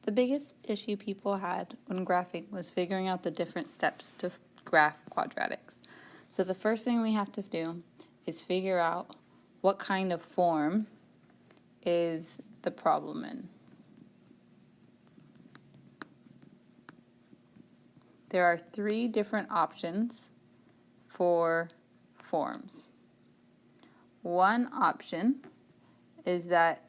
The biggest issue people had when graphing was figuring out the different steps to graph quadratics. So the first thing we have to do is figure out what kind of form is the problem in. There are three different options for forms. One option is that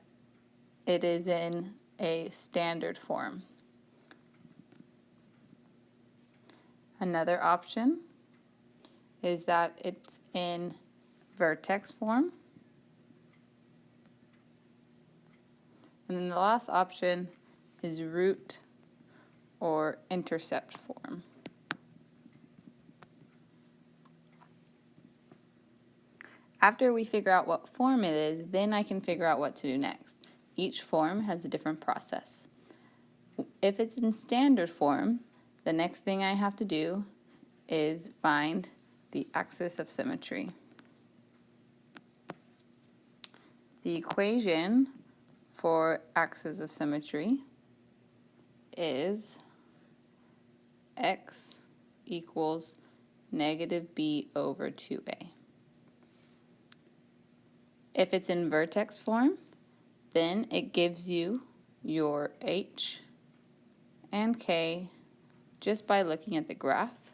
it is in a standard form. Another option is that it's in vertex form. And then the last option is root or intercept form. After we figure out what form it is, then I can figure out what to do next. Each form has a different process. If it's in standard form, the next thing I have to do is find the axis of symmetry. The equation for axis of symmetry is x equals negative b over 2a. If it's in vertex form, then it gives you your h and k just by looking at the graph.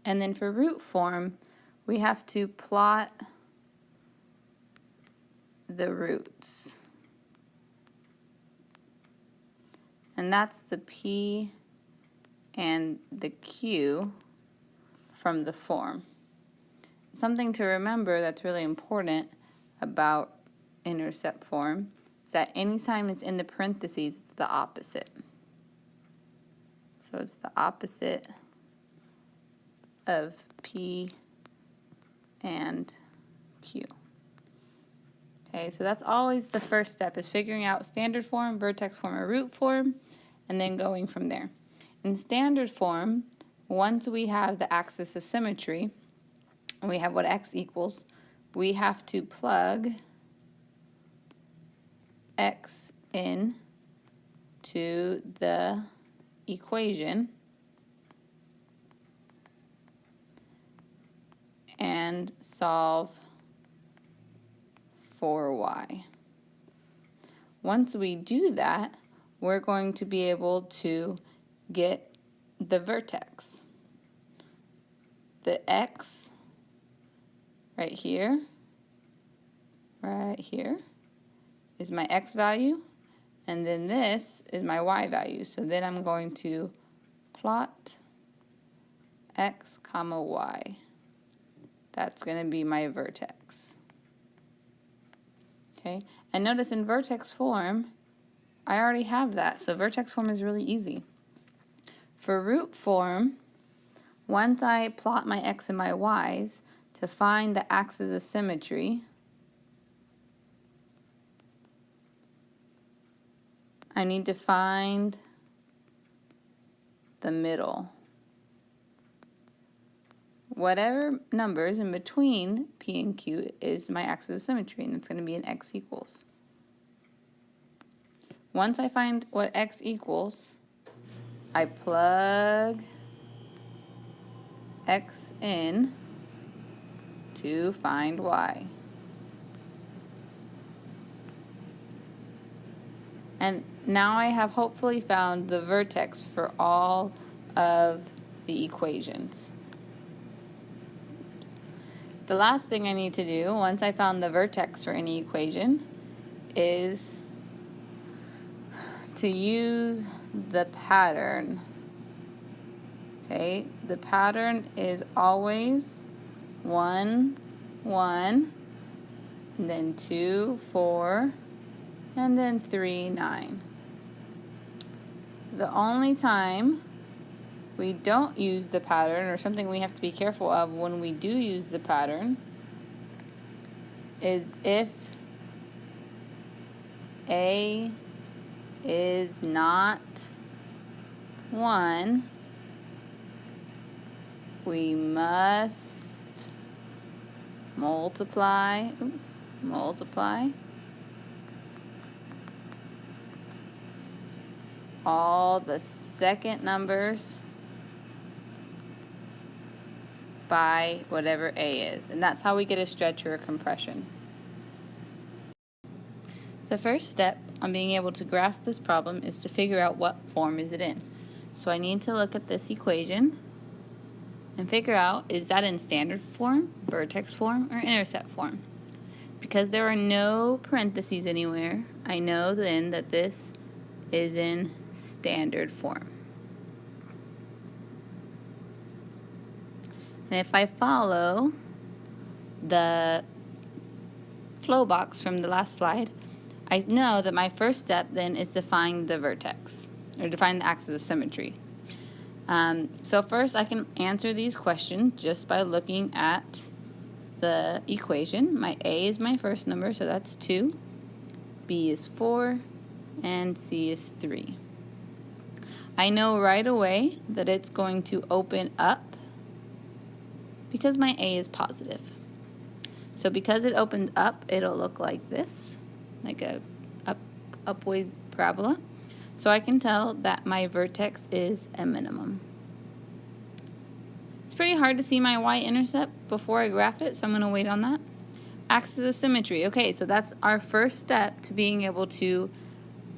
And then for root form, we have to plot the roots. And that's the p and the q from the form. Something to remember that's really important about intercept form is that anytime it's in the parentheses, it's the opposite. So it's the opposite of p and q. Okay, so that's always the first step, is figuring out standard form, vertex form, or root form, and then going from there. In standard form, once we have the axis of symmetry, and we have what x equals, we have to plug x in to the equation and solve for y. Once we do that, we're going to be able to get the vertex. The x right here is my x value, and then this is my y value. So then I'm going to plot x comma y. That's going to be my vertex. Okay, and notice in vertex form, I already have that, so vertex form is really easy. For root form, once I plot my x and my y's to find the axis of symmetry, I need to find the middle. Whatever number is in between p and q is my axis of symmetry, and it's going to be an x equals. Once I find what x equals, I plug x in to find y. And now I have hopefully found the vertex for all of the equations. The last thing I need to do, once I found the vertex for any equation, is to use the pattern. Okay, the pattern is always 1, 1, and then 2, 4, and then 3, 9. The only time we don't use the pattern, or something we have to be careful of when we do use the pattern, is if A is not 1, we must multiply all the second numbers by whatever A is. And that's how we get a stretch or a compression. The first step on being able to graph this problem is to figure out what form is it in. So I need to look at this equation and figure out, is that in standard form, vertex form, or intercept form? Because there are no parentheses anywhere, I know then that this is in standard form. And if I follow the flow box from the last slide, I know that my first step then is to find the vertex, or to find the axis of symmetry. So first I can answer these questions just by looking at the equation. My A is my first number, so that's 2. B is 4, and C is 3. I know right away that it's going to open up because my A is positive. So because it opened up, it'll look like this, like a upward parabola. So I can tell that my vertex is a minimum. It's pretty hard to see my y-intercept before I graph it, so I'm going to wait on that. Axis of symmetry. Okay, so that's our first step to being able to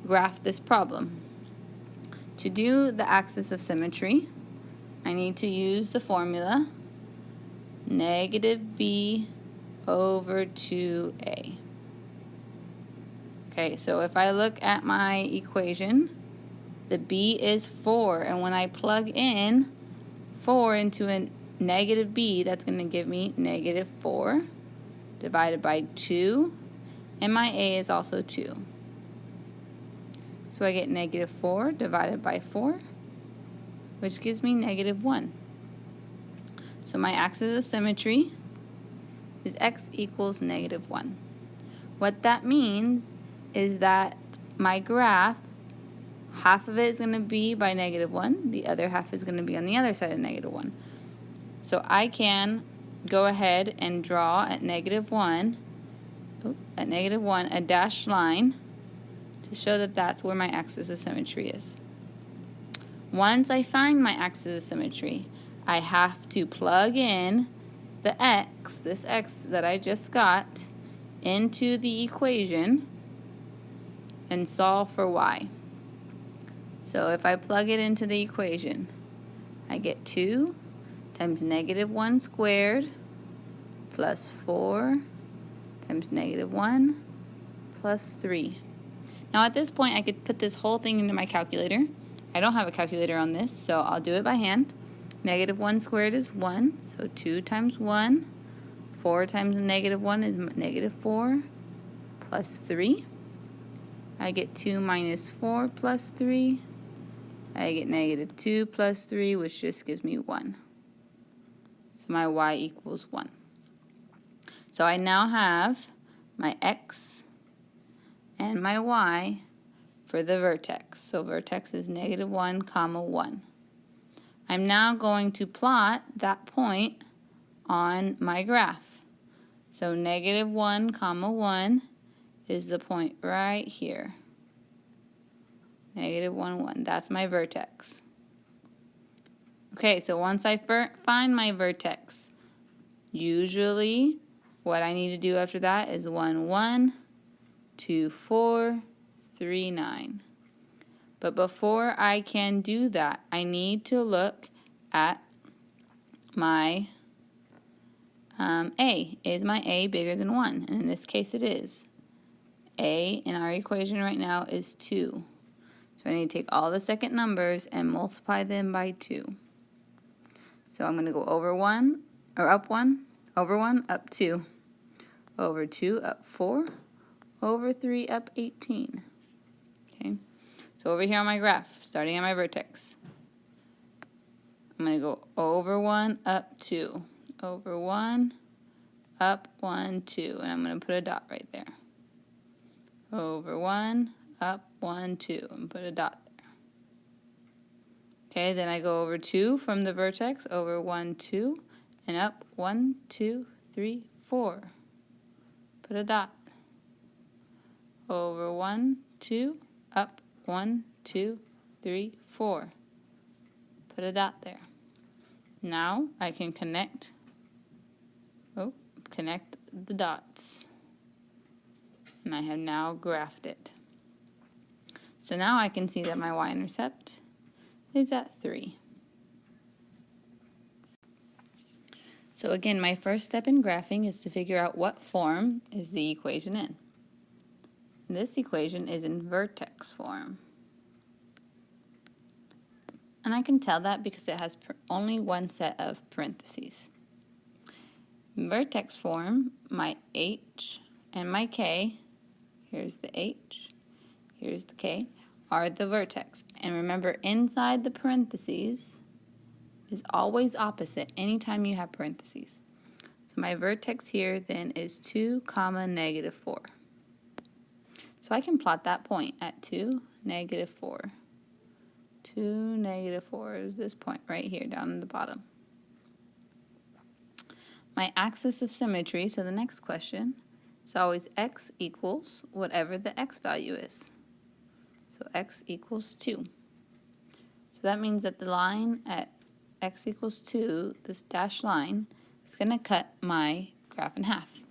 graph this problem. To do the axis of symmetry, I need to use the formula negative b over 2a. Okay, so if I look at my equation, the b is 4, and when I plug in 4 into a negative b, that's going to give me negative 4 divided by 2, and my a is also 2. So I get negative 4 divided by 4, which gives me negative 1. So my axis of symmetry is x equals negative 1. What that means is that my graph, half of it is going to be by negative 1, the other half is going to be on the other side of negative 1. So I can go ahead and draw at negative 1 a dashed line to show that that's where my axis of symmetry is. Once I find my axis of symmetry, I have to plug in the x, this x that I just got, into the equation and solve for y. So if I plug it into the equation, I get 2 times negative 1 squared plus 4 times negative 1 plus 3. Now at this point I could put this whole thing into my calculator. I don't have a calculator on this, so I'll do it by hand. Negative 1 squared is 1, so 2 times 1. 4 times negative 1 is negative 4 plus 3. I get 2 minus 4 plus 3. I get negative 2 plus 3, which just gives me 1. So my y equals 1. So I now have my x and my y for the vertex. So vertex is negative 1, comma 1. I'm now going to plot that point on my graph. So negative 1, comma 1 is the point right here. Negative 1, 1. That's my vertex. Okay, so once I find my vertex, usually what I need to do after that is 1, 1, 2, 4, 3, 9. But before I can do that, I need to look at my a. Is my a bigger than 1? And in this case it is. A in our equation right now is 2. So I need to take all the second numbers and multiply them by 2. So I'm going to go over 1, or up 1, over 1, up 2, over 2, up 4, over 3, up 18. Okay. So over here on my graph, starting at my vertex, I'm going to go over 1, up 2, over 1, up 1, 2, and I'm going to put a dot right there. Over 1, up 1, 2, and put a dot there. Okay, then I go over 2 from the vertex, over 1, 2, and up 1, 2, 3, 4. Put a dot. Over 1, 2, up 1, 2, 3, 4. Put a dot there. Now I can connect the dots. And I have now graphed it. So now I can see that my y-intercept is at 3. So again, my first step in graphing is to figure out what form is the equation in. This equation is in vertex form. And I can tell that because it has only one set of parentheses. In vertex form, my h and my k, here's the h, here's the k, are the vertex. And remember, inside the parentheses is always opposite anytime you have parentheses. So my vertex here then is 2, negative 4. So I can plot that point at 2, negative 4. 2, negative 4 is this point right here down in the bottom. My axis of symmetry, so the next question, is always x equals whatever the x value is. So x equals 2. So that means that the line at x equals 2, this dashed line, is going to cut my graph in half.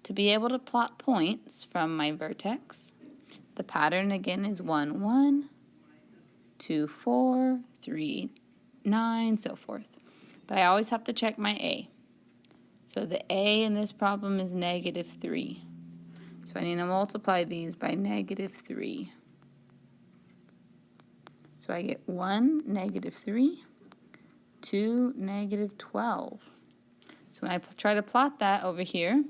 To be able to plot points from my vertex, the pattern again is 1, 1, 2, 4, 3, 9, so forth. But I always have to check my a. So the a in this problem is negative 3. So I need to multiply these by negative 3. So I get 1, negative 3, 2, negative 12. So when I try to plot that over here,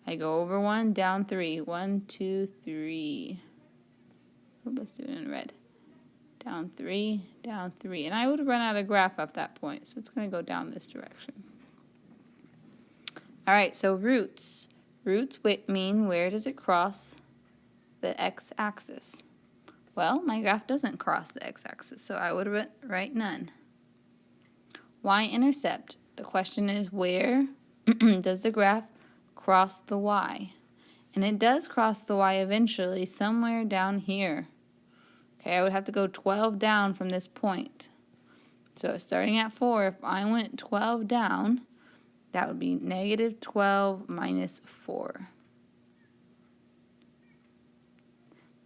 I go over 1, down 3. 1, 2, 3. Let's do it in red. Down 3, down 3. And I would run out of graph at that point, so it's going to go down this direction. All right, so roots. Roots mean where does it cross the x-axis? Well, my graph doesn't cross the x-axis, so I would write none. Y-intercept. The question is where does the graph cross the y? And it does cross the y eventually somewhere down here. Okay, I would have to go 12 down from this point. So starting at 4, if I went 12 down, that would be negative 12 minus 4.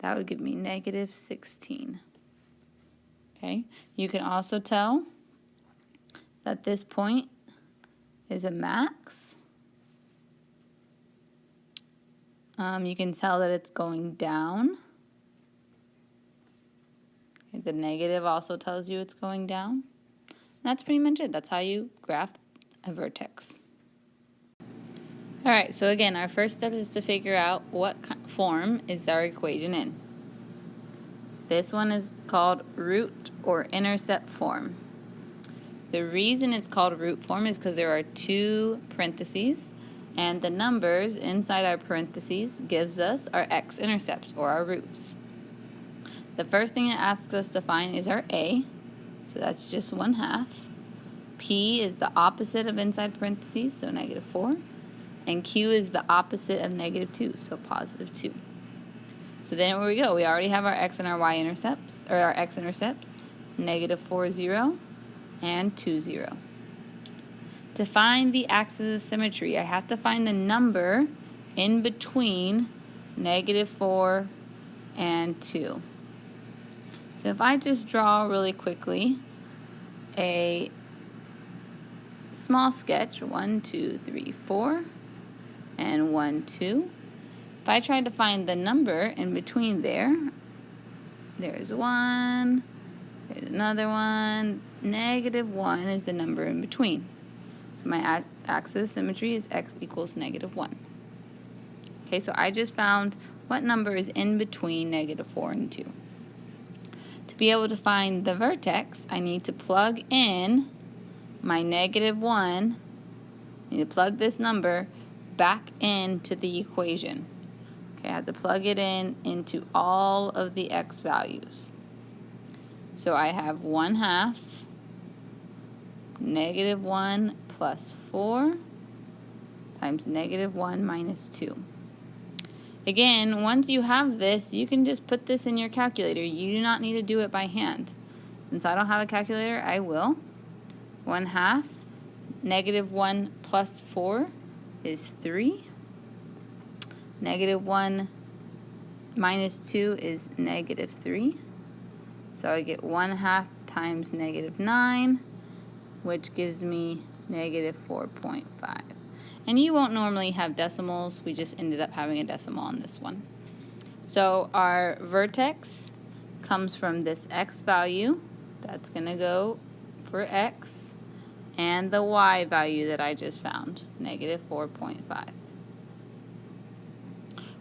That would give me negative 16. Okay, you can also tell that this point is a max. You can tell that it's going down. Okay, the negative also tells you it's going down. That's pretty much it. That's how you graph a vertex. All right, so again, our first step is to figure out what form is our equation in. This one is called root or intercept form. The reason it's called root form is because there are 2 parentheses, and the numbers inside our parentheses gives us our x-intercepts or our roots. The first thing it asks us to find is our a, so that's just 1/2. P is the opposite of inside parentheses, so negative 4. And Q is the opposite of negative 2, so positive 2. So then where we go, we already have our x and our y-intercepts, or our x-intercepts, negative 4, 0, and 2, 0. To find the axis of symmetry, I have to find the number in between negative 4 and 2. So if I just draw really quickly a small sketch, 1, 2, 3, 4, and 1, 2. If I try to find the number in between there's 1, there's another 1, negative 1 is the number in between. So my axis of symmetry is x equals negative 1. Okay, so I just found what number is in between negative 4 and 2. To be able to find the vertex, I need to plug in my negative 1, I need to plug this number back into the equation. Okay, I have to plug it into all of the x values. So I have 1/2 negative 1 plus 4 times negative 1 minus 2. Again, once you have this, you can just put this in your calculator. You do not need to do it by hand. Since I don't have a calculator, I will. 1/2 -1 plus 4 is 3. -1 minus 2 is -3. So I get 1/2 times -9, which gives me -4.5. And you won't normally have decimals. We just ended up having a decimal on this one. So our vertex comes from this x value. That's going to go for x. And the y value that I just found, -4.5.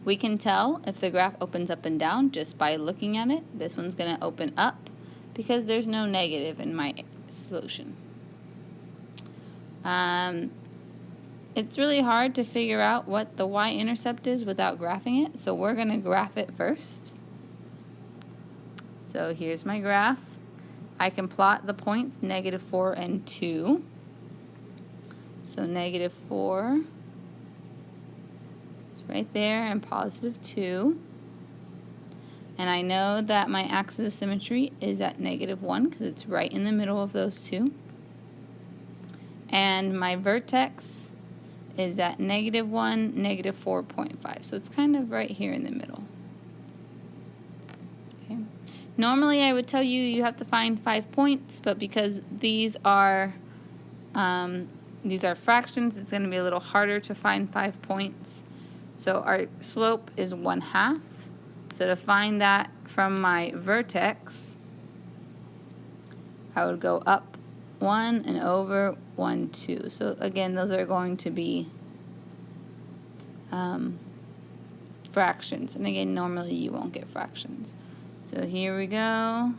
We can tell if the graph opens up and down just by looking at it. This one's going to open up because there's no negative in my solution. It's really hard to figure out what the y-intercept is without graphing it, so we're going to graph it first. So here's my graph. I can plot the points -4 and 2. So -4 is right there and +2. And I know that my axis of symmetry is at -1 because it's right in the middle of those two. And my vertex is at -1, -4.5. So it's kind of right here in the middle. Okay. Normally I would tell you you have to find 5 points, but because these are fractions, it's going to be a little harder to find 5 points. So our slope is 1/2. So to find that from my vertex, I would go up 1 and over 1, 2. So again, those are going to be fractions. And again, normally you won't get fractions. So here we go.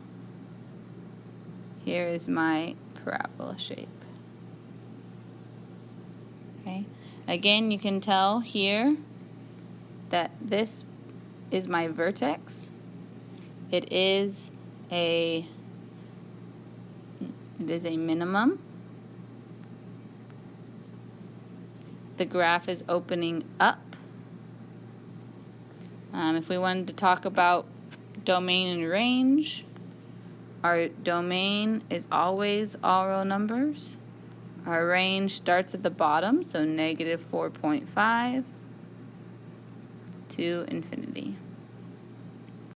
Here is my parabola shape. Okay. Again, you can tell here that this is my vertex. It is a minimum. The graph is opening up. If we wanted to talk about domain and range, our domain is always all real numbers. Our range starts at the bottom, so -4.5 to infinity.